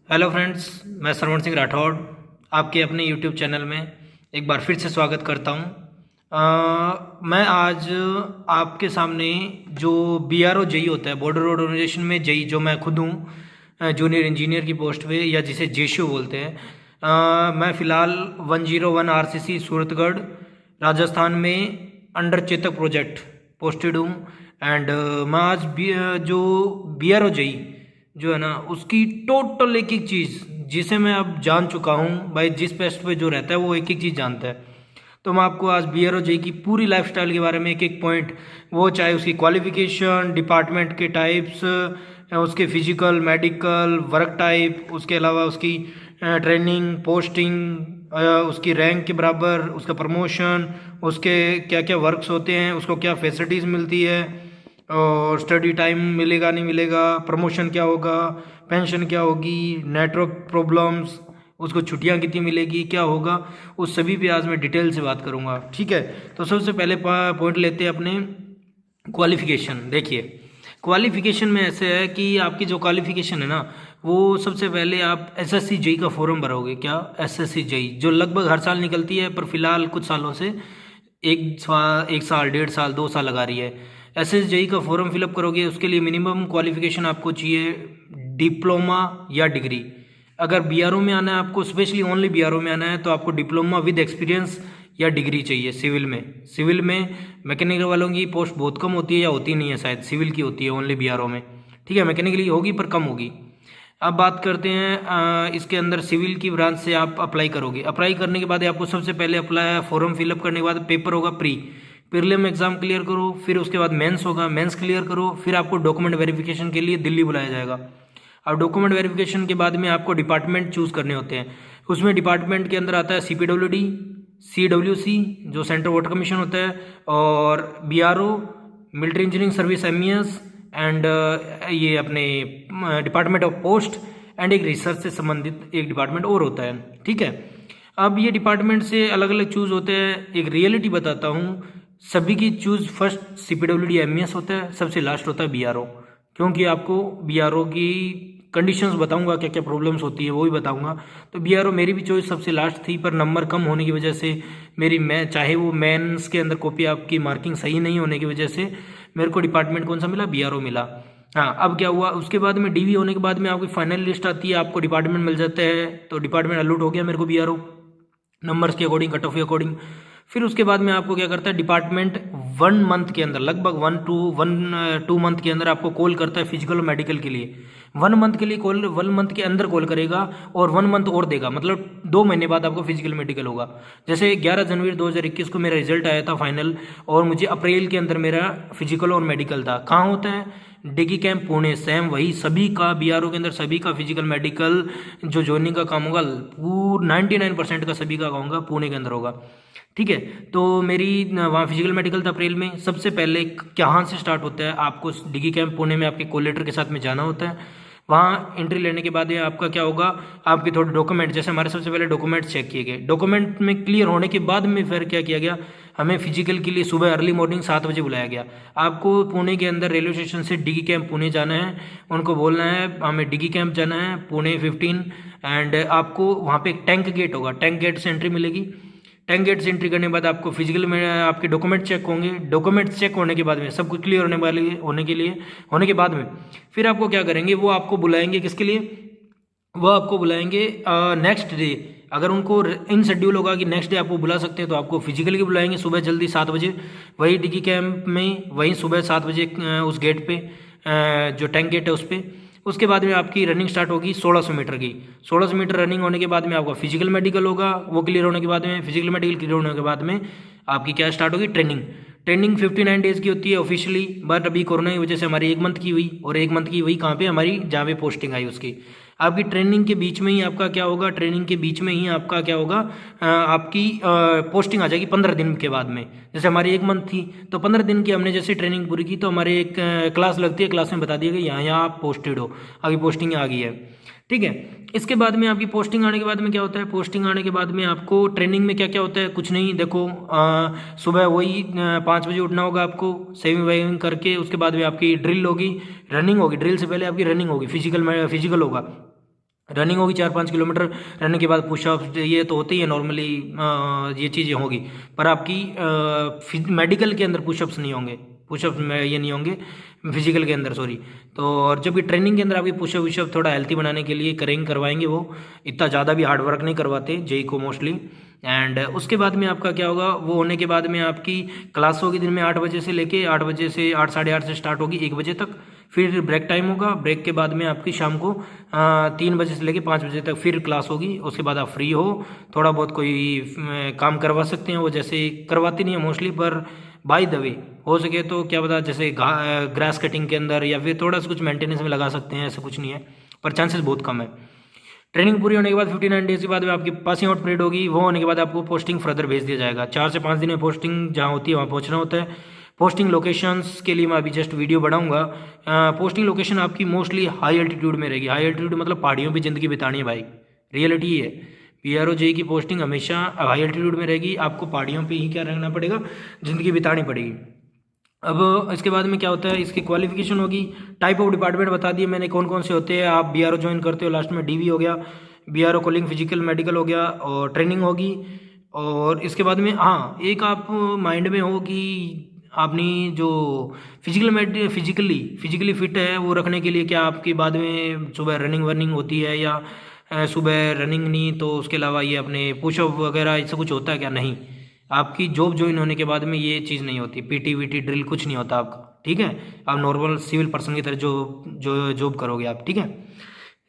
Hello friends, मैं सरवण सिंह राठौड़ आपके अपने यूट्यूब चैनल में एक बार फिर से स्वागत करता हूं। मैं आज आपके सामने जो बीआरओ जेई होता है, बॉर्डर रोड ऑर्गेनाइजेशन में जेई, जो मैं खुद हूं, जूनियर इंजीनियर की पोस्ट पे, या जिसे जेशो बोलते हैं। मैं फ़िलहाल 101 आरसीसी सूरतगढ़ राजस्थान में अंडर चेतक प्रोजेक्ट पोस्टेड हूँ। एंड मैं आज जो बीआरओ जेई जो है ना, उसकी टोटल एक एक चीज़ जिसे मैं अब जान चुका हूँ भाई। जिस पेस्ट पे जो रहता है वो एक एक चीज़ जानता है। तो मैं आपको आज बीआरओ जेई की पूरी लाइफस्टाइल के बारे में एक एक पॉइंट, वो चाहे उसकी क्वालिफिकेशन, डिपार्टमेंट के टाइप्स, उसके फिजिकल, मेडिकल, वर्क टाइप, उसके अलावा उसकी ट्रेनिंग, पोस्टिंग, उसकी रैंक के बराबर, उसका प्रमोशन, उसके क्या क्या वर्क्स होते हैं, उसको क्या फैसिलिटीज़ मिलती है, और स्टडी टाइम मिलेगा नहीं मिलेगा, प्रमोशन क्या होगा, पेंशन क्या होगी, नेटवर्क प्रॉब्लम्स, उसको छुट्टियां कितनी मिलेगी, क्या होगा, उस सभी पे आज मैं डिटेल से बात करूंगा। ठीक है, तो सबसे पहले पॉइंट लेते हैं अपने क्वालिफिकेशन। देखिए, क्वालिफिकेशन में ऐसे है कि आपकी जो क्वालिफिकेशन है ना, वो सबसे पहले आप एसएससी जेई का फॉर्म भरोगे। क्या? एसएससी जेई, जो लगभग हर साल निकलती है, पर फिलहाल कुछ सालों से एक साल, 1.5 साल, 2 साल लगा रही है। एसएसजेई का फॉर्म फिलअप करोगे, उसके लिए मिनिमम क्वालिफिकेशन आपको चाहिए डिप्लोमा या डिग्री। अगर बीआरओ में आना है आपको, स्पेशली ओनली बीआरओ में आना है, तो आपको डिप्लोमा विद एक्सपीरियंस या डिग्री चाहिए। सिविल में मैकेनिकल वालों की पोस्ट बहुत कम होती है, या होती नहीं है शायद, सिविल की होती है ओनली बीआरओ में। ठीक है, मैकेनिकली होगी पर कम होगी। अब बात करते हैं इसके अंदर सिविल की ब्रांच से आप अप्लाई करोगे। अप्लाई करने के बाद आपको सबसे पहले अप्लाई फॉर्म फिलअप करने के बाद पेपर होगा प्रीलिम एग्जाम क्लियर करो, फिर उसके बाद मेंस होगा, मेंस क्लियर करो, फिर आपको डॉक्यूमेंट वेरिफिकेशन के लिए दिल्ली बुलाया जाएगा। अब डॉक्यूमेंट वेरिफिकेशन के बाद में आपको डिपार्टमेंट चूज़ करने होते हैं। उसमें डिपार्टमेंट के अंदर आता है सीपीडब्ल्यूडी, सीडब्ल्यूसी जो सेंट्रल वाटर कमीशन होता है, और BRO, military engineering service MES, and ये अपने डिपार्टमेंट ऑफ पोस्ट, एंड एक रिसर्च से संबंधित एक डिपार्टमेंट और होता है। ठीक है, अब ये डिपार्टमेंट से अलग अलग चूज़ होते हैं। एक रियलिटी बताता हूँ, सभी की चूज़ फर्स्ट सीपीडब्ल्यूडी एमईएस होता है, सबसे लास्ट होता है बीआरओ। क्योंकि आपको बीआरओ की कंडीशंस बताऊंगा, क्या क्या प्रॉब्लम्स होती है वो भी बताऊंगा। तो बीआरओ मेरी भी चॉइस सबसे लास्ट थी, पर नंबर कम होने की वजह से मैं चाहे वो मेंस के अंदर कॉपी आपकी मार्किंग सही नहीं होने की वजह से मेरे को डिपार्टमेंट कौन सा मिला? बीआरओ मिला। हाँ, अब क्या हुआ, उसके बाद में डीवी होने के बाद में आपकी फाइनल लिस्ट आती है, आपको डिपार्टमेंट मिल जाता है। तो डिपार्टमेंट अलॉट हो गया मेरे को बीआरओ, नंबर्स के अकॉर्डिंग, कट ऑफ के अकॉर्डिंग। फिर उसके बाद में आपको क्या करता है डिपार्टमेंट, 1 मंथ के अंदर, लगभग 1 to 2 मंथ के अंदर आपको कॉल करता है फिजिकल और मेडिकल के लिए। 1 मंथ के लिए कॉल, 1 मंथ के अंदर कॉल करेगा, और 1 मंथ और देगा, मतलब 2 महीने बाद आपको फिजिकल मेडिकल होगा। जैसे 11 जनवरी 2021 को मेरा रिजल्ट आया था फाइनल, और मुझे अप्रैल के अंदर मेरा फिजिकल और मेडिकल था। कहाँ होता है? डिगी कैंप पुणे, सेम वही सभी का बीआरओ के अंदर सभी का फिजिकल मेडिकल जो ज्वाइनिंग का काम होगा, पूरा 99% का सभी का होगा पुणे के अंदर होगा। ठीक है, तो मेरी वहाँ फिजिकल मेडिकल था अप्रैल में। सबसे पहले कहाँ से स्टार्ट होता है, आपको डिगी कैंप पुणे में आपके कोलेटर के साथ में जाना होता है। वहाँ एंट्री लेने के बाद ये आपका क्या होगा, आपके थोड़े डॉक्यूमेंट, जैसे हमारे सबसे पहले डॉक्यूमेंट चेक किए गए। डॉक्यूमेंट में क्लियर होने के बाद में फिर क्या किया गया, हमें फिजिकल के लिए सुबह अर्ली मॉर्निंग 7 बजे बुलाया गया। आपको पुणे के अंदर रेलवे स्टेशन से डिगी कैंप पुणे जाना है, उनको बोलना है हमें डिगी कैंप जाना है पुणे 15। एंड आपको वहाँ पे एक टैंक गेट होगा, टैंक गेट से एंट्री मिलेगी। टैंक गेट से एंट्री करने के बाद आपको फिजिकल में आपके डॉक्यूमेंट चेक होंगे। डॉक्यूमेंट चेक होने के बाद में सब कुछ क्लियर होने के बाद में फिर आपको क्या करेंगे, वो आपको बुलाएंगे। किसके लिए? वो आपको बुलाएंगे नेक्स्ट डे। अगर उनको इन शेड्यूल होगा कि नेक्स्ट डे आपको बुला सकते हैं, तो आपको फिजिकल की बुलाएंगे सुबह जल्दी 7 बजे, वही डिगी कैंप में, वहीं सुबह 7 बजे उस गेट पे, जो टैंक गेट है उस पर। उसके बाद में आपकी रनिंग स्टार्ट होगी 1600 मीटर की। 1600 मीटर रनिंग होने के बाद में आपका फिजिकल मेडिकल होगा, वो क्लियर होने के बाद में, फिजिकल मेडिकल क्लियर होने के बाद में आपकी क्या स्टार्ट होगी? ट्रेनिंग 59 डेज़ की होती है ऑफिशियली, बट अभी कोरोना की वजह से हमारी 1 मंथ की हुई, और 1 मंथ की हुई कहाँ पे? हमारी जहाँ पे पोस्टिंग आई उसकी। आपकी ट्रेनिंग के बीच में ही आपका क्या होगा, ट्रेनिंग के बीच में ही आपका क्या होगा, आपकी पोस्टिंग आ जाएगी 15 दिन के बाद में। जैसे हमारी 1 मंथ थी, तो 15 दिन की हमने जैसे ट्रेनिंग पूरी की, तो हमारे एक क्लास लगती है, क्लास में बता दिया कि यहाँ आप पोस्टेड हो, आपकी पोस्टिंग आ गई है। ठीक है, इसके बाद में आपकी पोस्टिंग आने के बाद में क्या होता है, पोस्टिंग आने के बाद में आपको ट्रेनिंग में क्या क्या होता है? कुछ नहीं, देखो सुबह वही 5 बजे उठना होगा आपको, सेविंग वेविंग करके। उसके बाद में आपकी ड्रिल होगी, रनिंग होगी, ड्रिल से पहले आपकी रनिंग होगी, फिजिकल होगा। रनिंग होगी 4-5 किलोमीटर। रनिंग के बाद पुशअप ये तो होते ही है नॉर्मली, ये चीज़ें होगी। पर आपकी मेडिकल के अंदर पुशअप्स नहीं होंगे, पुशअप में ये नहीं होंगे फिजिकल के अंदर, सॉरी। तो और जबकि ट्रेनिंग के अंदर आपकी पुशअप विशअप थोड़ा हेल्थी बनाने के लिए करेंगे, करवाएंगे। वो इतना ज़्यादा भी हार्ड वर्क नहीं करवाते जेई को मोस्टली। एंड उसके बाद में आपका क्या होगा, वो होने के बाद में आपकी क्लास होगी दिन में 8 बजे से लेके 8 बजे से 8 साढ़े 8 से स्टार्ट होगी 1 बजे तक। फिर ब्रेक टाइम होगा, ब्रेक के बाद में आपकी शाम को 3 बजे से लेके 5 बजे तक फिर क्लास होगी। उसके बाद आप फ्री हो, थोड़ा बहुत कोई काम करवा सकते हैं, वो जैसे करवाती नहीं है मोस्टली, पर बाय द वे हो सके तो क्या पता जैसे ग्रास कटिंग के अंदर या फिर थोड़ा सा कुछ मेंटेनेंस में लगा सकते हैं, ऐसा कुछ नहीं है, पर चांसेस बहुत कम है। ट्रेनिंग पूरी होने के बाद 59 डेज के बाद में आपकी पासिंग आउट परेड होगी। वो होने के बाद आपको पोस्टिंग फर्दर भेज दिया जाएगा। 4 से 5 दिन में पोस्टिंग जहाँ होती है वहाँ पहुँचना होता है। पोस्टिंग लोकेशंस के लिए मैं अभी जस्ट वीडियो बनाऊंगा। पोस्टिंग लोकेशन आपकी मोस्टली हाई एल्टीट्यूड में रहेगी। हाई एल्टीट्यूड मतलब पहाड़ियों पे ज़िंदगी बितानी है भाई, रियलिटी है। पीआरओ जेई की पोस्टिंग हमेशा हाई एल्टीट्यूड में रहेगी, आपको पहाड़ियों पे ही क्या रहना पड़ेगा, ज़िंदगी बितानी पड़ेगी। अब इसके बाद में क्या होता है, इसकी क्वालिफिकेशन होगी। टाइप ऑफ डिपार्टमेंट बता दिए मैंने कौन कौन से होते हैं। आप बीआरओ ज्वाइन करते हो, लास्ट में डीवी हो गया, बीआरओ कॉलिंग फिजिकल मेडिकल हो गया, और ट्रेनिंग होगी। और इसके बाद में हाँ, एक आप माइंड में हो कि आपने जो फिजिकली फिट है वो रखने के लिए क्या आपके बाद में सुबह रनिंग वनिंग होती है, या सुबह रनिंग नहीं तो उसके अलावा ये अपने पुशअप वगैरह ऐसा कुछ होता है क्या? नहीं, आपकी जॉब ज्वाइन होने के बाद में ये चीज़ नहीं होती, पीटी वीटी ड्रिल कुछ नहीं होता आपका, ठीक है। आप नॉर्मल सिविल पर्सन की तरह जो जॉब करोगे आप, ठीक है।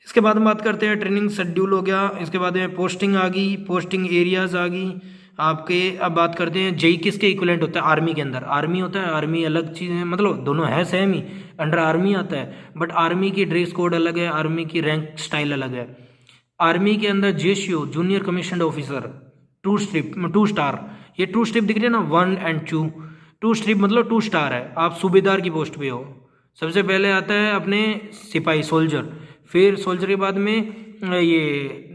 इसके बाद हम बात करते हैं ट्रेनिंग शेड्यूल हो गया। इसके बाद में पोस्टिंग आ गई, पोस्टिंग एरियाज आ गई आपके। अब बात करते हैं जेई किसके इक्विवेलेंट होता है, आर्मी के अंदर। आर्मी होता है, आर्मी अलग चीज़ है, मतलब दोनों है सेम ही, अंडर आर्मी आता है, बट आर्मी की ड्रेस कोड अलग है, आर्मी की रैंक स्टाइल अलग है। आर्मी के अंदर JCO junior commissioned officer 2 star, ये 2 स्ट्रिप दिख रही है ना, 1 और 2, 2 स्ट्रिप मतलब 2 स्टार है, आप सूबेदार की पोस्ट पे हो। सबसे पहले आता है अपने सिपाही सोल्जर, फिर सोल्जर के बाद में ये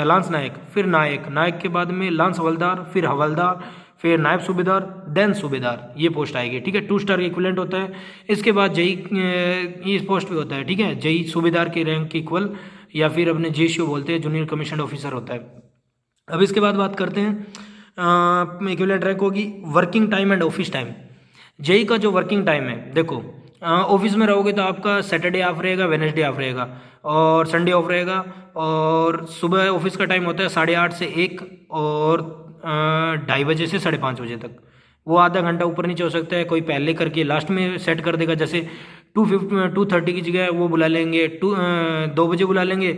लांस नायक, फिर नायक, नायक के बाद में लांस हवलदार, फिर हवलदार, फिर नायब सूबेदार, देन सूबेदार, ये पोस्ट आएगी, ठीक है। 2 स्टार का इक्विवेलेंट होता है। इसके बाद जेई इस पोस्ट पे होता है, ठीक है। जेई सूबेदार के रैंक के इक्वल, या फिर अपने जेसीओ बोलते हैं, जूनियर कमीशन ऑफिसर होता है। अब इसके बाद बात करते हैं इक्विवेलेंट रैंक होगी working time and office time. JE का जो वर्किंग टाइम है, देखो ऑफिस में रहोगे तो आपका सैटरडे ऑफ रहेगा, वेडनेसडे ऑफ रहेगा, और संडे ऑफ रहेगा। और सुबह ऑफिस का टाइम होता है 8:30 से 1, और 2:30 बजे से 5:30 बजे तक। वो आधा घंटा ऊपर नीचे हो सकता है, कोई पहले करके लास्ट में सेट कर देगा, जैसे 2:30 की जगह वो बुला लेंगे 2 बजे बुला लेंगे,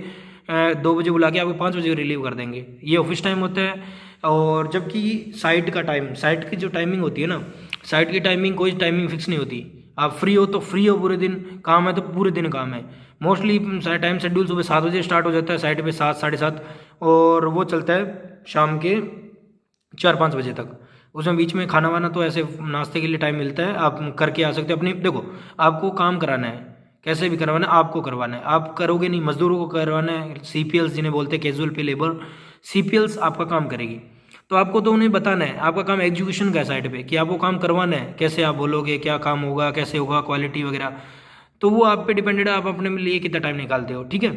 2 बजे बुला के आपको 5 बजे रिलीव कर देंगे, ये ऑफिस टाइम होता है। और जबकि साइट का टाइम, साइट की जो टाइमिंग होती है ना, साइट की टाइमिंग कोई टाइमिंग फिक्स नहीं होती। आप फ्री हो तो फ्री हो पूरे दिन, काम है तो पूरे दिन काम है। मोस्टली टाइम शेड्यूल सुबह 7 बजे स्टार्ट हो जाता है साइट पे, 7 साढ़े 7, और वो चलता है शाम के 4-5 बजे तक। उसमें बीच में खाना वाना तो ऐसे नाश्ते के लिए टाइम मिलता है, आप करके आ सकते हो अपनी। देखो आपको काम कराना है, कैसे भी करवाना है, आपको करवाना है, आप करोगे नहीं, मजदूरों को करवाना है। सीपीएल्स जिन्हें बोलते हैं, कैजुअल पे लेबर, सीपीएल्स आपका काम करेगी। तो आपको तो उन्हें बताना है, आपका काम एग्जीक्यूशन का है साइड पे, कि आपको काम करवाना है, कैसे आप बोलोगे, क्या काम होगा, कैसे होगा, क्वालिटी वगैरह, तो वो आप पे डिपेंडेड है, आप अपने लिए कितना टाइम निकालते हो, ठीक है।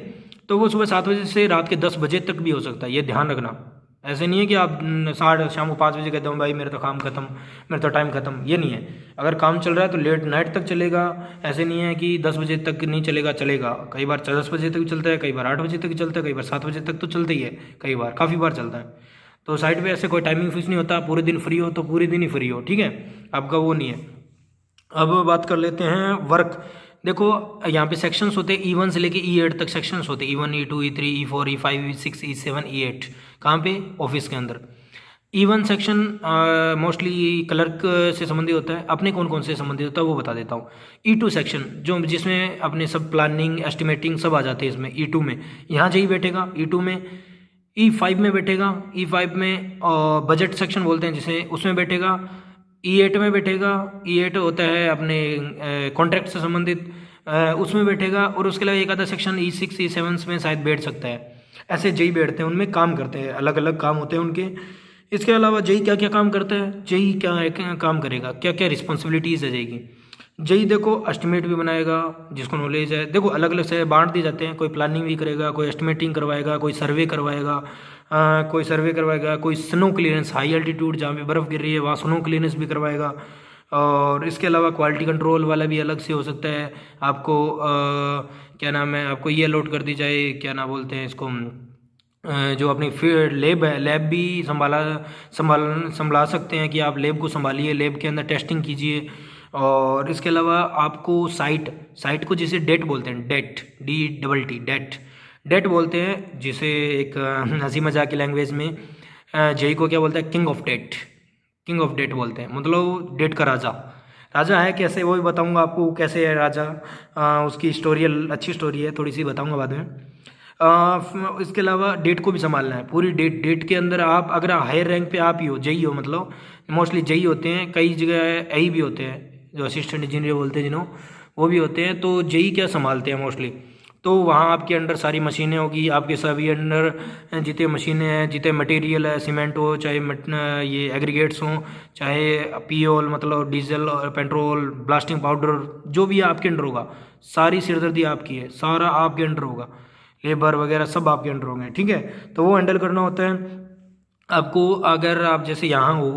तो वो सुबह 7 बजे से रात के 10 बजे तक भी हो सकता है, ये ध्यान रखना। ऐसे नहीं है कि आप शाम को 5 बजे कहते हो भाई मेरा तो काम खत्म, मेरा तो टाइम खत्म, ये नहीं है। अगर काम चल रहा है तो लेट नाइट तक चलेगा, ऐसे नहीं है कि 10 बजे तक नहीं चलेगा, चलेगा। कई बार 10 बजे तक चलता है, कई बार 8 बजे तक चलता है, कई बार 7 बजे तक तो चलता ही है, कई बार काफ़ी बार चलता है। तो साइड पे ऐसे कोई टाइमिंग फिक्स नहीं होता, पूरे दिन फ्री हो तो पूरे दिन ही फ्री हो, ठीक है, आपका वो नहीं है। अब बात कर लेते हैं वर्क। देखो यहाँ पे सेक्शंस होते हैं, E1 से लेके E8 तक सेक्शंस होते हैं, E1 E2 E3 E4 E5 E6 E7 E8। कहाँ पे? ऑफिस के अंदर। E1 सेक्शन मोस्टली क्लर्क से संबंधित होता है, अपने कौन कौन से संबंधित होता है वो बता देता हूँ। E2 सेक्शन जो जिसमें अपने सब प्लानिंग एस्टिमेटिंग सब आ जाते हैं इसमें, E2 में यहाँ जेई बैठेगा, E2 में। E5 में बैठेगा, E5 में बजट सेक्शन बोलते हैं जिसे, उसमें बैठेगा। E8 में बैठेगा, E8 होता है अपने कॉन्ट्रैक्ट से संबंधित, उसमें बैठेगा। और उसके अलावा एक आधा सेक्शन E6 E7 में शायद बैठ सकता है। ऐसे जेई बैठते हैं, उनमें काम करते हैं, अलग अलग काम होते हैं उनके। इसके अलावा जेई क्या क्या काम करता है, जेई क्या काम करेगा, क्या क्या रिस्पॉन्सिबिलिटीज़ है जेई की। जेई देखो एस्टिमेट भी बनाएगा, जिसको नॉलेज है। देखो अलग अलग से बांट दिए जाते हैं, कोई प्लानिंग भी करेगा, कोई एस्टिमेटिंग करवाएगा, कोई सर्वे करवाएगा, कोई स्नो क्लियरेंस, हाई एल्टीट्यूड जहाँ पे बर्फ़ गिर रही है वहाँ स्नो क्लियरेंस भी करवाएगा। और इसके अलावा क्वालिटी कंट्रोल वाला भी अलग से हो सकता है। आपको क्या नाम है, आपको ये अलॉट कर दी जाए, क्या नाम बोलते हैं इसको, जो अपनी फील्ड लैब है, लैब भी संभाला सकते हैं कि आप लैब को संभालिए, लैब के अंदर टेस्टिंग कीजिए। और इसके अलावा आपको साइट साइट को जिसे डेट बोलते हैं, डेट DEET डेट डेट बोलते हैं, जिसे एक हंसी मजाक की लैंग्वेज में जेई को क्या बोलते हैं, किंग ऑफ डेट बोलते हैं, मतलब डेट का राजा। राजा है कैसे वो भी बताऊंगा आपको, कैसे है राजा। उसकी स्टोरी अच्छी स्टोरी है, थोड़ी सी बताऊंगा बाद में। इसके अलावा डेट को भी संभालना है, पूरी डेट के अंदर आप अगर हायर रैंक पे आप ही हो, जेई हो, मतलब मोस्टली जेई होते हैं, कई जगह आई भी होते हैं, जो असिस्टेंट इंजीनियर बोलते हैं जिन्हों, वो भी होते हैं। तो जेई क्या संभालते हैं मोस्टली, तो वहाँ आपके अंडर सारी मशीनें होगी, आपके सभी अंडर जितने मशीनें हैं, जितने मटेरियल है, सीमेंट हो चाहे ये एग्रीगेट्स हों, चाहे पीओल मतलब डीजल और पेट्रोल, ब्लास्टिंग पाउडर, जो भी आपके अंडर होगा, सारी सिरदर्दी आपकी है, सारा आपके अंडर होगा, लेबर वगैरह सब आपके अंडर होंगे, ठीक है। तो वो हैंडल करना होता है आपको। अगर आप जैसे यहाँ हो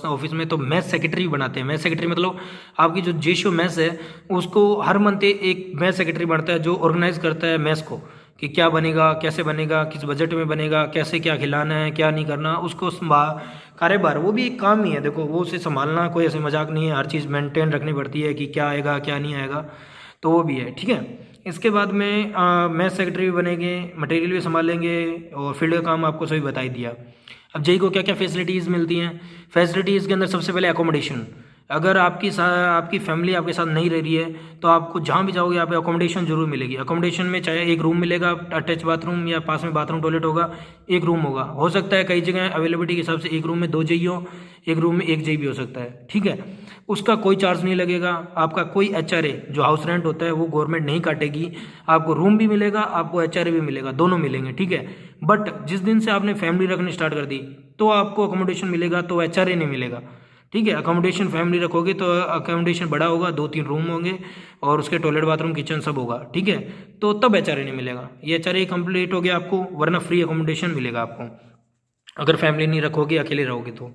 ऑफिस में, तो मैथ सेक्रेटरी बनाते हैं। मैथ सेक्रेटरी मतलब आपकी जो जेशो मैथ्स है, उसको हर मंथ एक मैथ सेक्रेटरी बनता है, जो ऑर्गेनाइज करता है मैथ्स को, कि क्या बनेगा, कैसे बनेगा, किस बजट में बनेगा, कैसे क्या खिलाना है, क्या नहीं करना, उसको कार्यभार, वो भी एक काम ही है। देखो वो उसे संभालना कोई ऐसे मजाक नहीं है, हर चीज़ मेंटेन रखनी पड़ती है कि क्या आएगा क्या नहीं आएगा, तो वो भी है, ठीक है। इसके बाद में मैथ सेक्रेटरी भी बनेंगे, मटेरियल भी संभालेंगे, और फील्ड का काम आपको सभी बता ही दिया। अब जेई को क्या क्या फैसिलिटीज़ मिलती हैं। फैसिलिटीज़ के अंदर सबसे पहले एकोमोडेशन। अगर आपकी फैमिली आपके साथ नहीं रह रही है, तो आपको जहाँ भी जाओगे यहाँ पे अकोमोडेशन जरूर मिलेगी। अकोमोडेशन में चाहे एक रूम मिलेगा, अटैच बाथरूम या पास में बाथरूम टॉयलेट होगा, एक रूम होगा, हो सकता है कई जगह अवेलेबिलिटी के हिसाब से एक रूम में 2 जेई हो, एक रूम में 1 जेई भी हो सकता है, ठीक है। उसका कोई चार्ज नहीं लगेगा, आपका कोई HRA जो हाउस रेंट होता है वो गवर्नमेंट नहीं काटेगी, आपको रूम भी मिलेगा, आपको HRA भी मिलेगा, दोनों मिलेंगे, ठीक है। बट जिस दिन से आपने फैमिली रखनी स्टार्ट कर दी, तो आपको अकोमोडेशन मिलेगा, तो HRA नहीं मिलेगा, ठीक है। अकोमोडेशन फैमिली रखोगे तो अकोमोडेशन बड़ा होगा, 2-3 रूम होंगे और उसके टॉयलेट बाथरूम किचन सब होगा, ठीक है। तो तब HRA नहीं मिलेगा, ये HRA कंप्लीट हो गया आपको, वरना फ्री अकोमोडेशन मिलेगा आपको अगर फैमिली नहीं रखोगे, अकेले रहोगे तो।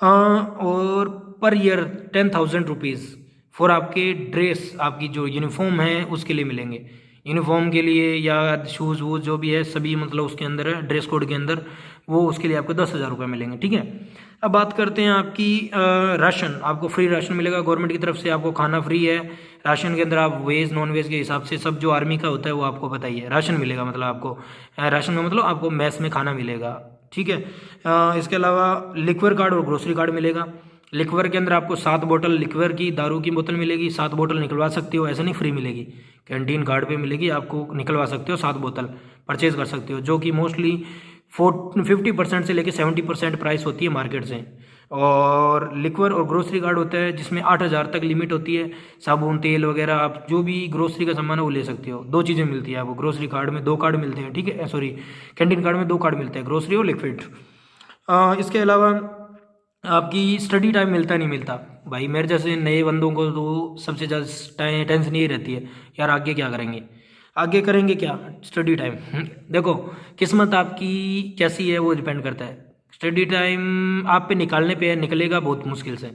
और पर ईयर 10,000 रुपीज़ फॉर आपके ड्रेस, आपकी जो यूनिफॉर्म है उसके लिए मिलेंगे। यूनिफॉर्म के लिए या शूज़ वूज़ जो भी है सभी, मतलब उसके अंदर ड्रेस कोड के अंदर, वो उसके लिए आपको 10,000 रुपये मिलेंगे, ठीक है। अब बात करते हैं आपकी राशन। आपको फ्री राशन मिलेगा गवर्नमेंट की तरफ से, आपको खाना फ्री है। राशन के अंदर आप वेज नॉन वेज के हिसाब से, सब जो आर्मी का होता है वो आपको पता ही है, राशन मिलेगा, मतलब आपको राशन का मतलब आपको मैस में खाना मिलेगा, ठीक है। इसके अलावा लिक्वर कार्ड और ग्रोसरी कार्ड मिलेगा। लिक्वर के अंदर आपको 7 बोतल लिक्वर की, दारू की बोतल मिलेगी, 7 बोतल निकलवा सकते हो, ऐसा नहीं फ्री मिलेगी, कैंटीन कार्ड पे मिलेगी, आपको निकलवा सकते हो, 7 बोतल परचेज कर सकते हो, जो कि मोस्टली 50% से लेकर 70% प्राइस होती है मार्केट से। और लिक्वर और ग्रोसरी कार्ड होता है जिसमें 8,000 तक लिमिट होती है, साबुन तेल वगैरह, आप जो भी ग्रोसरी का सामान है वो ले सकते हो। 2 चीज़ें मिलती है आपको ग्रोसरी कार्ड में, 2 कार्ड मिलते हैं, ठीक है, सॉरी कैंटीन कार्ड में 2 कार्ड मिलते हैं, ग्रोसरी और लिक्विड। इसके अलावा आपकी स्टडी टाइम मिलता नहीं मिलता, भाई मेरे जैसे नए बंदों को तो सबसे ज़्यादा टेंशन यही रहती है, यार आगे क्या करेंगे, आगे करेंगे क्या, स्टडी टाइम। देखो किस्मत आपकी कैसी है वो डिपेंड करता है, स्टडी टाइम आप पे निकालने पे है, निकलेगा बहुत मुश्किल से।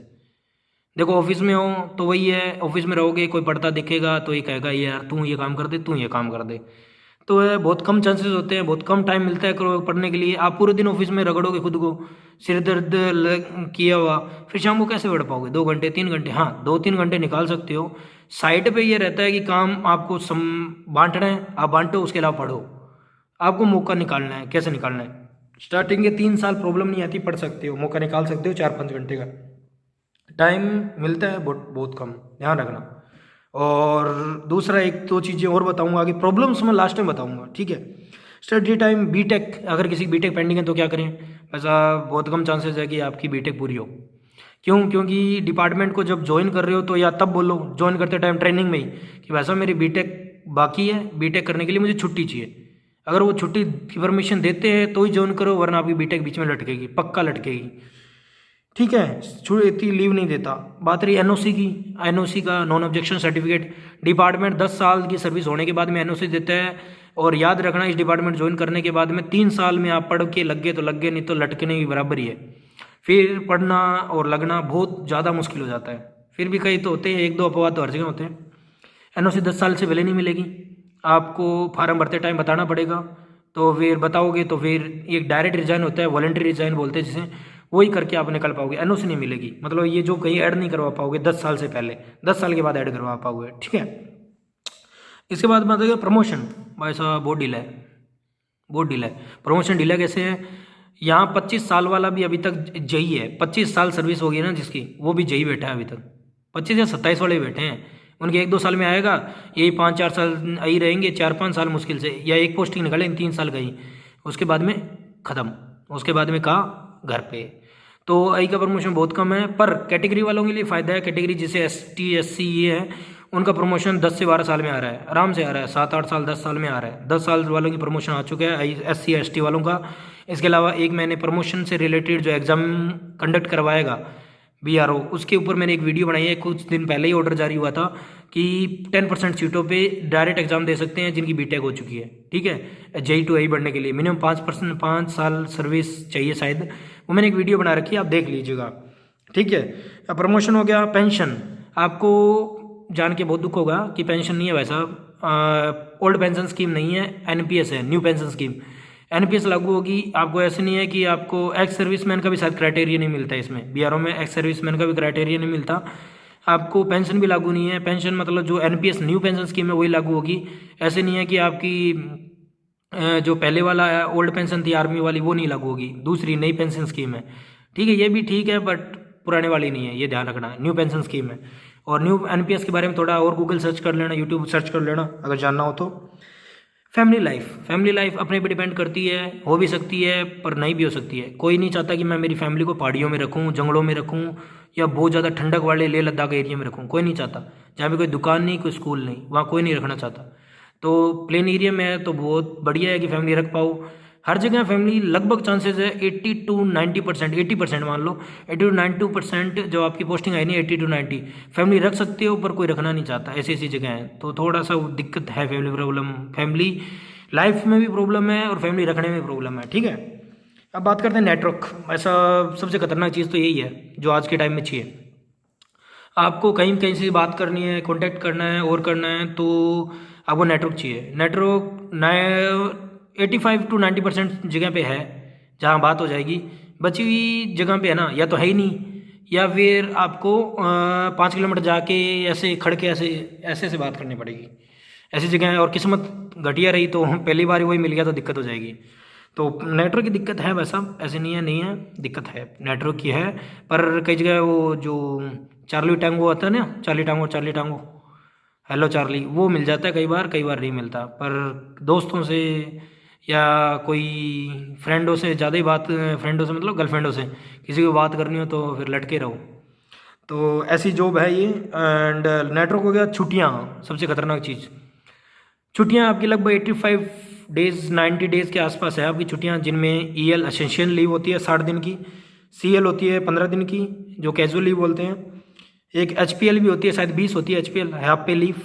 देखो ऑफिस में हो तो वही है, ऑफिस में रहोगे कोई पढ़ता दिखेगा तो ये कहेगा यार तू ये काम कर दे, तू ये काम कर दे, तो बहुत कम चांसेस होते हैं, बहुत कम टाइम मिलता है पढ़ने के लिए। आप पूरे दिन ऑफिस में रगड़ोगे खुद को, सिर दर्द किया हुआ, फिर शाम को कैसे पढ़ पाओगे, 2 घंटे 3 घंटे, हाँ 2-3 घंटे निकाल सकते हो। साइड पे ये रहता है कि काम आपको बांटना है, आप बांटो, उसके अलावा पढ़ो, आपको मौका निकालना है, कैसे निकालना है। स्टार्टिंग के 3 साल प्रॉब्लम नहीं आती, पढ़ सकते हो, मौका निकाल सकते हो, 4-5 घंटे का टाइम मिलता है, बहुत बहुत कम, ध्यान रखना। और दूसरा 1-2 चीज़ें और बताऊंगा आगे, प्रॉब्लम्स मैं लास्ट में बताऊंगा, ठीक है। स्टडी टाइम बीटेक, अगर किसी बीटेक पेंडिंग है तो क्या करें, ऐसा बहुत कम चांसेस है कि आपकी बीटेक पूरी हो। क्यों, क्योंकि डिपार्टमेंट को जब ज्वाइन कर रहे हो तो या तब बोलो ज्वाइन करते टाइम ट्रेनिंग में ही कि वैसा मेरी बीटेक बाकी है, बीटेक करने के लिए मुझे छुट्टी चाहिए। अगर वो छुट्टी की परमिशन देते हैं तो ही ज्वाइन करो, वरना आपकी बीटेक बीच में लटकेगी, पक्का लटकेगी। ठीक है, छुट्टी लीव नहीं देता। बात रही एनओसी की, एनओसी का नॉन ऑब्जेक्शन सर्टिफिकेट, डिपार्टमेंट 10 साल की सर्विस होने के बाद में एनओसी देता है। और याद रखना, इस डिपार्टमेंट ज्वाइन करने के बाद में 3 साल में आप पढ़ के लग गए तो लग गए, नहीं तो लटकने की बराबर ही है। फिर पढ़ना और लगना बहुत ज़्यादा मुश्किल हो जाता है। फिर भी कई तो होते हैं, 1-2 अपवाद तो हर जगह होते हैं। एनओसी 10 साल से पहले नहीं मिलेगी, आपको फार्म भरते टाइम बताना पड़ेगा। तो फिर बताओगे तो फिर एक डायरेक्ट रिजाइन होता है, वॉलंटरी रिजाइन बोलते हैं जिसे, वही करके आप निकल पाओगे। एनओसी नहीं मिलेगी, मतलब ये जो कहीं ऐड नहीं करवा पाओगे 10 साल से पहले, 10 साल के बाद ऐड करवा पाओगे। ठीक है, इसके बाद बात है प्रमोशन। भाई साहब बहुत ढीला है, बहुत ढीला है। प्रमोशन ढीला कैसे है? यहाँ 25 साल वाला भी अभी तक जई है, 25 साल सर्विस होगी ना जिसकी, वो भी जई बैठा है अभी तक। 25 या 27 वाले बैठे हैं, उनके 1-2 साल में आएगा, यही 5-4 साल आई रहेंगे, 4-5 साल मुश्किल से, या एक पोस्टिंग निकाले 3 साल गई, उसके बाद में ख़त्म। उसके बाद में कहाँ? घर पे। तो आई का प्रमोशन बहुत कम है, पर कैटेगरी वालों के लिए फ़ायदा है। कैटेगरी जैसे ST SC ये है, उनका प्रमोशन 10 से 12 साल में आ रहा है, आराम से आ रहा है, 7-8 साल 10 साल में आ रहा है। 10 साल वालों की प्रमोशन आ चुका है SC ST वालों का। इसके अलावा एक मैंने प्रमोशन से रिलेटेड जो एग्ज़ाम कंडक्ट करवाएगा BRO, उसके ऊपर मैंने एक वीडियो बनाई है, कुछ दिन पहले ही ऑर्डर जारी हुआ था कि 10% सीटों पे डायरेक्ट एग्जाम दे सकते हैं जिनकी BTech हो चुकी है। ठीक है, JEE to AE बढ़ने के लिए मिनिमम 5 साल सर्विस चाहिए शायद, वो मैंने एक वीडियो बना रखी है, आप देख लीजिएगा। ठीक है, अब प्रमोशन हो गया। पेंशन, आपको जान के बहुत दुख होगा कि पेंशन नहीं है भाई साहब, ओल्ड पेंशन स्कीम नहीं है, NPS है, न्यू पेंशन स्कीम। NPS लागू होगी आपको, ऐसे नहीं है कि आपको एक्स सर्विसमैन का भी शायद क्राइटेरिया नहीं मिलता है इसमें, BRO में एक्स सर्विसमैन का भी क्राइटेरिया नहीं मिलता। आपको पेंशन भी लागू नहीं है। पेंशन मतलब जो NPS न्यू पेंशन स्कीम है वही लागू होगी। ऐसे नहीं है कि आपकी जो पहले वाला ओल्ड पेंशन थी आर्मी वाली वो नहीं लागू होगी, दूसरी नई पेंशन स्कीम है। ठीक है, ये भी ठीक है, बट पुराने वाली नहीं है, ये ध्यान रखना है, न्यू पेंशन स्कीम है। और न्यू NPS के बारे में थोड़ा और गूगल सर्च कर लेना, यूट्यूब सर्च कर लेना अगर जानना हो तो। फैमिली लाइफ अपने पे डिपेंड करती है, हो भी सकती है पर नहीं भी हो सकती है। कोई नहीं चाहता कि मैं मेरी फैमिली को पहाड़ियों में रखूँ, जंगलों में रखूँ, या बहुत ज़्यादा ठंडक वाले लेह लद्दाख एरिया में रखूँ, कोई नहीं चाहता। जहाँ पे कोई दुकान नहीं, कोई स्कूल नहीं, वहाँ कोई नहीं रखना चाहता। तो प्लेन एरिया में है तो बहुत बढ़िया है कि फैमिली रख पाओ। हर जगह फैमिली लगभग चांसेस है 80 to 90%, 80% मान लो, 80 to 92% जो आपकी पोस्टिंग आई नहीं, 80 to 90 फैमिली रख सकते हो, पर कोई रखना नहीं चाहता, ऐसी ऐसी जगह है। तो थोड़ा सा दिक्कत है, फैमिली प्रॉब्लम, फैमिली लाइफ में भी प्रॉब्लम है और फैमिली रखने में भी प्रॉब्लम है। ठीक है, अब बात करते हैं नेटवर्क। ऐसा सबसे खतरनाक चीज़ तो यही है जो आज के टाइम में चाहिए। आपको कहीं कहीं से बात करनी है, कॉन्टैक्ट करना है और करना है, तो आपको नेटवर्क चाहिए। नेटवर्क 85 to 90% जगह पे है जहाँ बात हो जाएगी, बची हुई जगह पे है ना, या तो है ही नहीं, या फिर आपको 5 किलोमीटर जाके ऐसे खड़ के ऐसे से बात करनी पड़ेगी। ऐसी जगह है, और किस्मत घटिया रही तो पहली बार वही मिल गया तो दिक्कत हो जाएगी। तो नेटवर्क की दिक्कत है वैसा, ऐसे नहीं है, दिक्कत है नेटवर्क की है। पर कई जगह वो जो चार्ली टैंगो आता है ना, चार्ली टांगो हेलो चार्ली, वो मिल जाता है कई बार नहीं मिलता। पर दोस्तों से या कोई फ्रेंडों से ज़्यादा ही बात, फ्रेंडों से मतलब गर्लफ्रेंडों से किसी को बात करनी हो तो फिर लटके रहो। तो ऐसी जॉब है ये। एंड नेटवर्क हो गया। छुट्टियाँ, सबसे खतरनाक चीज़, छुट्टियाँ आपकी लगभग 85 डेज़ 90 डेज़ के आसपास है आपकी छुट्टियाँ, जिनमें EL एसेंशियल लीव होती है 60 दिन की, CL होती है 15 दिन की जो कैजुअल लीव बोलते हैं, एक HPL भी होती है, शायद 20 होती है HPL, हाफ पे लीव,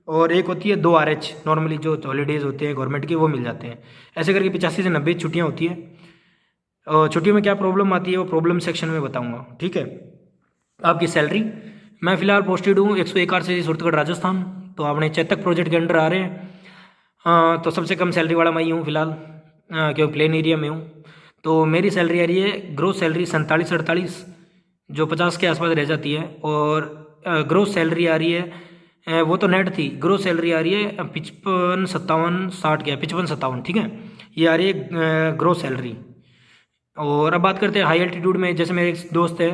और एक होती है 2 RH नॉर्मली जो हॉलीडेज़ होते हैं गवर्नमेंट के, वो मिल जाते हैं। ऐसे करके 85 से 90 छुट्टियाँ होती है। और छुट्टियों में क्या प्रॉब्लम आती है वो प्रॉब्लम सेक्शन में बताऊँगा। ठीक है, आपकी सैलरी, मैं फ़िलहाल पोस्टेड हूँ 101 RCC सूरतगढ़ राजस्थान, तो आपने चेतक प्रोजेक्ट के अंडर आ रहे हैं। तो सबसे कम सैलरी वाला मैं ही हूँ फ़िलहाल, क्योंकि प्लेन एरिया में हूँ। तो मेरी सैलरी आ रही है ग्रोस सैलरी 47-48 जो 50 के आसपास रह जाती है, और ग्रोस सैलरी आ रही है, वो तो नेट थी, ग्रोस सैलरी आ रही है 55-57-60 क्या 55-57, ठीक है, ये आ रही है ग्रोस सैलरी। और अब बात करते हैं हाई एल्टीट्यूड में। जैसे मेरे एक दोस्त है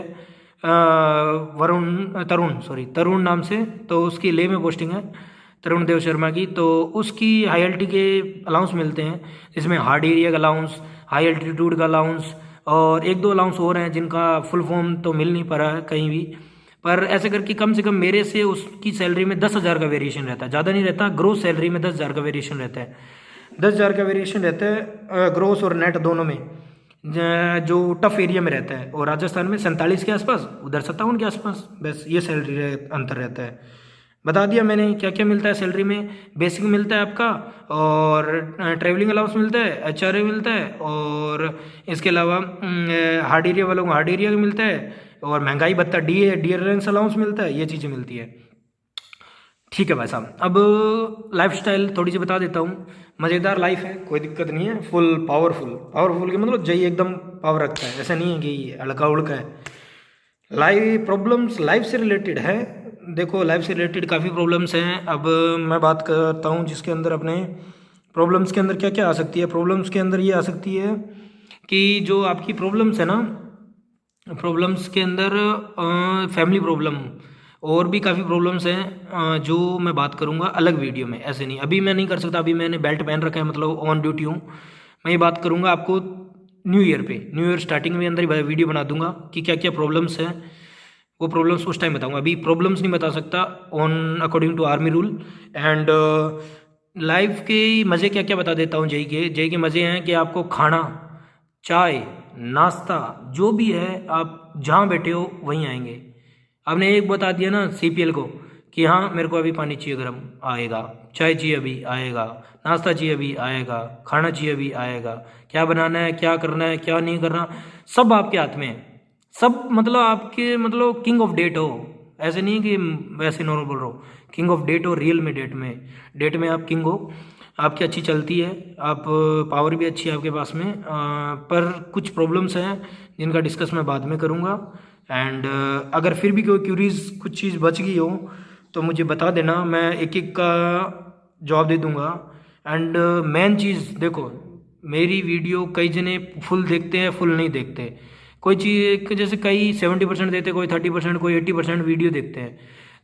तरुण नाम से, तो उसकी लेह में पोस्टिंग है, तरुण देव शर्मा की। तो उसकी हाई एल्टी के अलाउंस मिलते हैं, जिसमें हार्ड एरिया का अलाउंस, हाई एल्टीट्यूड का अलाउंस, और 1-2 अलाउंस और हैं जिनका फुल फॉर्म तो मिल नहीं पा रहा है कहीं भी। पर ऐसे करके कम से कम मेरे से उसकी सैलरी में 10,000 का वेरिएशन रहता है, ज़्यादा नहीं रहता। ग्रोस सैलरी में 10,000 का वेरिएशन रहता है, 10,000 का वेरिएशन रहता है ग्रोस और नेट दोनों में। जो टफ एरिया में रहता है, और राजस्थान में 47 के आसपास, उधर 57 के आसपास, बस ये सैलरी अंतर रहता है। बता दिया मैंने क्या क्या मिलता है सैलरी में। बेसिक मिलता है आपका, और ट्रैवलिंग अलाउंस मिलता है, HRA मिलता है, और इसके अलावा हार्ड एरिया वालों को हार्ड एरिया मिलता है, और महंगाई भत्ता डियरेंस अलाउंस मिलता है, ये चीज़ें मिलती है। ठीक है भाई साहब, अब लाइफस्टाइल थोड़ी सी बता देता हूँ। मज़ेदार लाइफ है, कोई दिक्कत नहीं है, फुल पावरफुल के मतलब जय एकदम पावर रखता है, ऐसा नहीं है कि हल्का उड़का है। लाइफ से रिलेटेड है। देखो, लाइफ से रिलेटेड काफ़ी प्रॉब्लम्स हैं। अब मैं बात करता हूँ जिसके अंदर अपने प्रॉब्लम्स के अंदर क्या क्या आ सकती है। प्रॉब्लम्स के अंदर ये आ सकती है कि जो आपकी प्रॉब्लम्स है ना, प्रॉब्लम्स के अंदर फैमिली प्रॉब्लम और भी काफ़ी प्रॉब्लम्स हैं, जो मैं बात करूँगा अलग वीडियो में, ऐसे नहीं अभी मैं नहीं कर सकता। अभी मैंने बेल्ट पहन रखा है, मतलब ऑन ड्यूटी हूँ। मैं ये बात करूँगा आपको न्यू ईयर स्टार्टिंग में अंदर ही वीडियो बना दूंगा कि क्या क्या प्रॉब्लम्स हैं, वो प्रॉब्लम्स उस टाइम बताऊंगा। अभी प्रॉब्लम्स नहीं बता सकता on according to army rule. And life के मज़े क्या क्या बता देता हूँ। जेई के मज़े हैं कि आपको खाना, चाय, नाश्ता जो भी है, आप जहाँ बैठे हो वहीं आएंगे। आपने एक बता दिया ना CPL को कि हाँ मेरे को अभी पानी चाहिए गर्म, आएगा। चाय चाहिए अभी, आएगा। नाश्ता चाहिए अभी, आएगा। खाना चाहिए अभी, आएगा। क्या बनाना है, क्या करना है, क्या नहीं करना, सब आपके हाथ में है। सब मतलब आपके मतलब किंग ऑफ डेट हो, ऐसे नहीं कि वैसे नॉर्मल बोल रहा हो। किंग ऑफ डेट हो, रियल में डेट में आप किंग हो। आपकी अच्छी चलती है, आप पावर भी अच्छी है आपके पास में, पर कुछ प्रॉब्लम्स हैं जिनका डिस्कस मैं बाद में करूँगा। एंड अगर फिर भी कोई क्यूरीज कुछ चीज़ बच गई हो तो मुझे बता देना, मैं एक एक का जवाब दे दूँगा। एंड मेन चीज़ देखो, मेरी वीडियो कई जने फुल देखते हैं, फुल नहीं देखते। कोई चीज़ जैसे कई 70% देते, कोई 30%, कोई 80% वीडियो देखते हैं।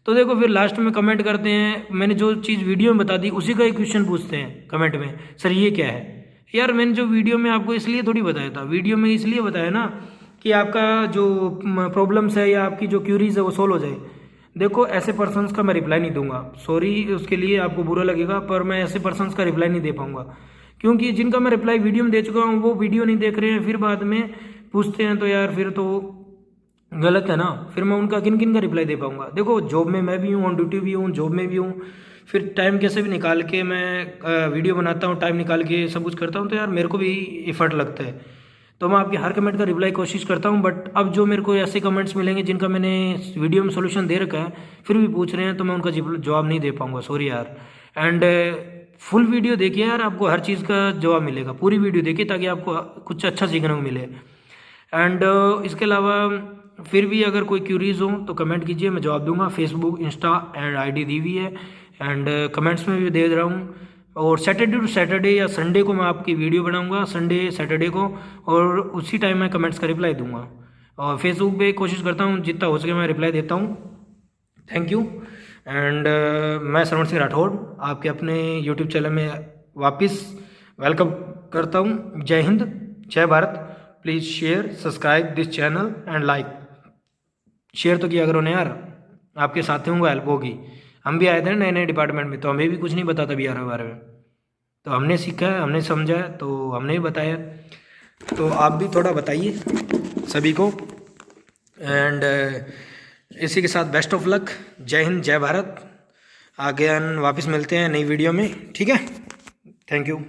तो देखो फिर लास्ट में कमेंट करते हैं, मैंने जो चीज़ वीडियो में बता दी उसी का एक क्वेश्चन पूछते हैं कमेंट में, सर ये क्या है। यार मैंने जो वीडियो में आपको इसलिए थोड़ी बताया था, वीडियो में इसलिए बताया ना कि आपका जो प्रॉब्लम्स है या आपकी जो क्यूरीज है वो सोल्व हो जाए। देखो ऐसे पर्सन्स का मैं रिप्लाई नहीं दूंगा, सॉरी उसके लिए, आपको बुरा लगेगा, पर मैं ऐसे पर्सन्स का रिप्लाई नहीं दे पाऊंगा। क्योंकि जिनका मैं रिप्लाई वीडियो में दे चुका हूँ वो वीडियो नहीं देख रहे हैं, फिर बाद में पूछते हैं, तो यार फिर तो गलत है ना। फिर मैं उनका किन किन का रिप्लाई दे पाऊंगा। देखो जॉब में मैं भी हूँ, ऑन ड्यूटी भी हूँ, जॉब में भी हूँ, फिर टाइम कैसे भी निकाल के मैं वीडियो बनाता हूँ, टाइम निकाल के सब कुछ करता हूँ, तो यार मेरे को भी इफर्ट लगता है। तो मैं आपके हर कमेंट का रिप्लाई कोशिश करता हूँ। बट अब जो मेरे को ऐसे कमेंट्स मिलेंगे जिनका मैंने वीडियो में सोल्यूशन दे रखा है फिर भी पूछ रहे हैं, तो मैं उनका जवाब नहीं दे पाऊँगा, सॉरी यार। एंड फुल वीडियो देखिए यार, आपको हर चीज़ का जवाब मिलेगा। पूरी वीडियो देखिए ताकि आपको कुछ अच्छा सीखने को मिले। एंड इसके अलावा फिर भी अगर कोई क्यूरीज हो तो कमेंट कीजिए, मैं जवाब दूंगा। फेसबुक, इंस्टा एंड ID दी हुई है, एंड कमेंट्स में भी दे रहा हूँ। और सैटरडे टू सैटरडे या संडे को मैं आपकी वीडियो बनाऊंगा, संडे सैटरडे को, और उसी टाइम मैं कमेंट्स का रिप्लाई दूंगा। और फेसबुक पे कोशिश करता हूँ जितना हो सके मैं रिप्लाई देता हूँ। Thank you. एंड मैं श्रवण सिंह राठौड़ आपके अपने यूट्यूब चैनल में वापस वेलकम करता हूँ। जय हिंद, जय Bharat. Please share, subscribe this channel and like. Share तो किया करो ना यार, आपके साथियों को हेल्प होगी। हम भी आए थे नए नए डिपार्टमेंट में, तो हमें भी कुछ नहीं पता था BRO के बारे में, तो हमने सीखा है, हमने समझा है, तो हमने भी बताया। तो आप भी थोड़ा बताइए सभी को। एंड इसी के साथ बेस्ट ऑफ लक। जय हिंद, जय भारत। आगे वापस मिलते हैं नई वीडियो में, ठीक है। Thank you.